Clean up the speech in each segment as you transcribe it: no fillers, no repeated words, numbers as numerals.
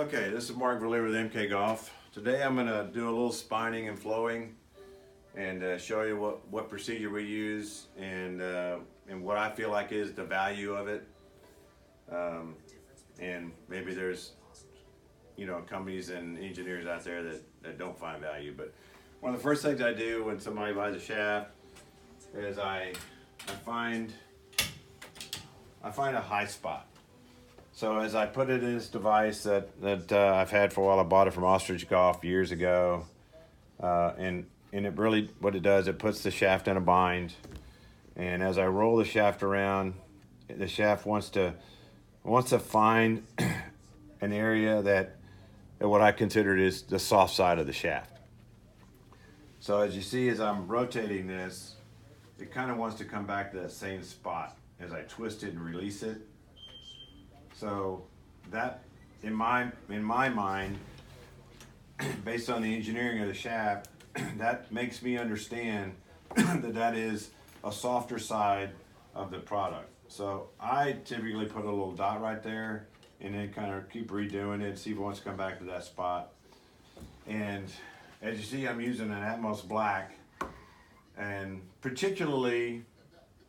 Okay, this is Mark Verlier with MK Golf. Today I'm going to do a little spining and flowing and show you what procedure we use and what I feel like is the value of it. And maybe there's companies and engineers out there that don't find value. But one of the first things I do when somebody buys a shaft is I find a high spot. So as I put it in this device that I've had for a while, I bought it from Ostrich Golf years ago, and it really, what it does, it puts the shaft in a bind, and as I roll the shaft around, the shaft wants to find an area that what I consider is the soft side of the shaft. So as you see, as I'm rotating this, it kind of wants to come back to that same spot as I twist it and release it. So that, in my mind, based on the engineering of the shaft, that makes me understand that is a softer side of the product. So I typically put a little dot right there and then kind of keep redoing it, see if it wants to come back to that spot. And as you see, I'm using an Atmos Black, and particularly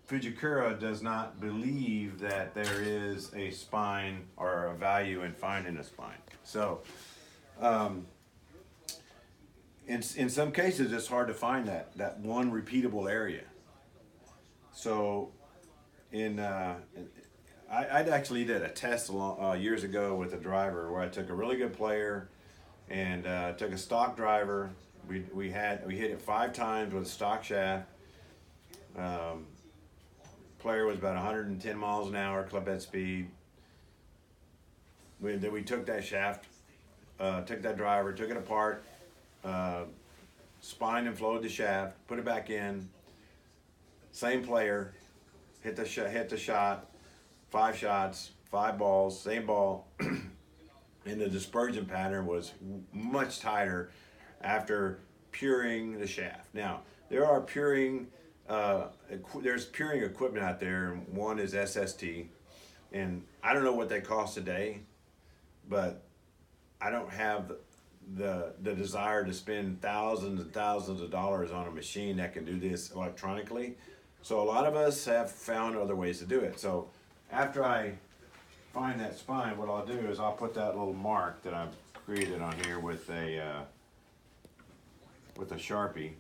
Fujikura does not believe that there is a spine or a value in finding a spine. So in some cases it's hard to find that one repeatable area. So I actually did a test years ago with a driver where I took a really good player and took a stock driver. We hit it 5 times with a stock shaft. Player was about 110 miles an hour club head speed. Then we took that shaft, took that driver, took it apart, spined and flowed the shaft, put it back in. Same player, hit the shot, 5 shots, 5 balls, same ball, and the dispersion pattern was much tighter after puring the shaft. Now there are there's puring equipment out there, and one is SST, and I don't know what they cost today, but I don't have the desire to spend thousands and thousands of dollars on a machine that can do this electronically. So a lot of us have found other ways to do it. So after I find that spine, what I'll do is I'll put that little mark that I've created on here with a Sharpie,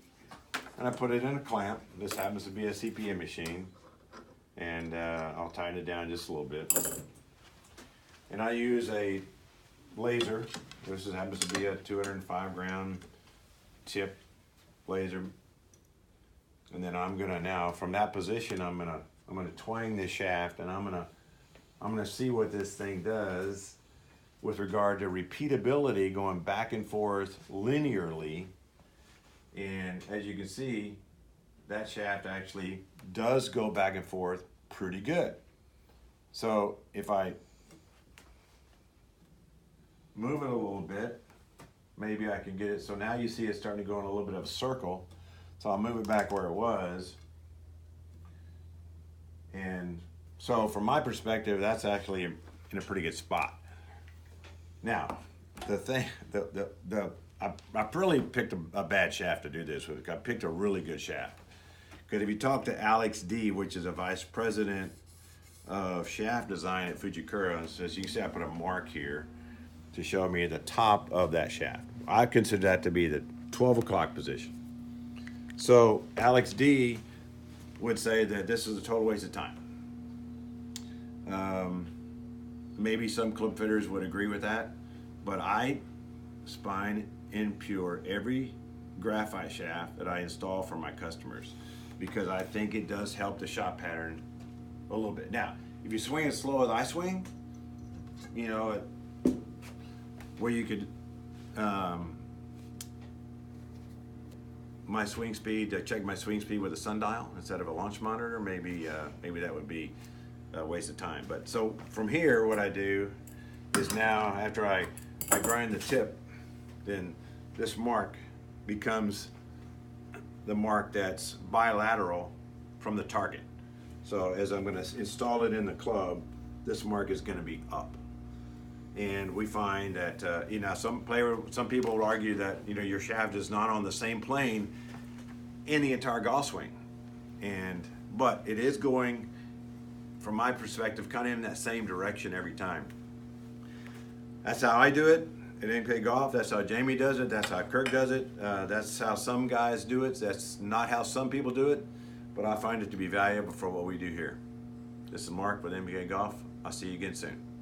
and I put it in a clamp. This happens to be a CPM machine, and I'll tighten it down just a little bit. And I use a laser. This happens to be a 205 gram tip laser. And then I'm gonna now, from that position, I'm gonna twang this shaft, and I'm gonna see what this thing does with regard to repeatability, going back and forth linearly. And as you can see, that shaft actually does go back and forth pretty good. So if I move it a little bit, maybe I can get it. So now you see it's starting to go in a little bit of a circle. So I'll move it back where it was. And so from my perspective, that's actually in a pretty good spot. Now, I really picked a bad shaft to do this with. I picked a really good shaft. Because if you talk to Alex D, which is a vice president of shaft design at Fujikura, as you can see, I put a mark here to show me the top of that shaft. I consider that to be the 12 o'clock position. So Alex D would say that this is a total waste of time. Maybe some club fitters would agree with that, but I spine and pure every graphite shaft that I install for my customers because I think it does help the shot pattern a little bit. Now, if you swing as slow as I swing, where you could my swing speed, check my swing speed with a sundial instead of a launch monitor, maybe that would be a waste of time. But so from here, what I do is now after I grind the tip, then this mark becomes the mark that's bilateral from the target. So as I'm going to install it in the club, this mark is going to be up. And we find that you know, some people will argue that, you know, your shaft is not on the same plane in the entire golf swing, but it is going, from my perspective, kind of in that same direction every time. That's how I do it at NK Golf. That's how Jamie does it. That's how Kirk does it. That's how some guys do it. That's not how some people do it, but I find it to be valuable for what we do here. This is Mark with NK Golf. I'll see you again soon.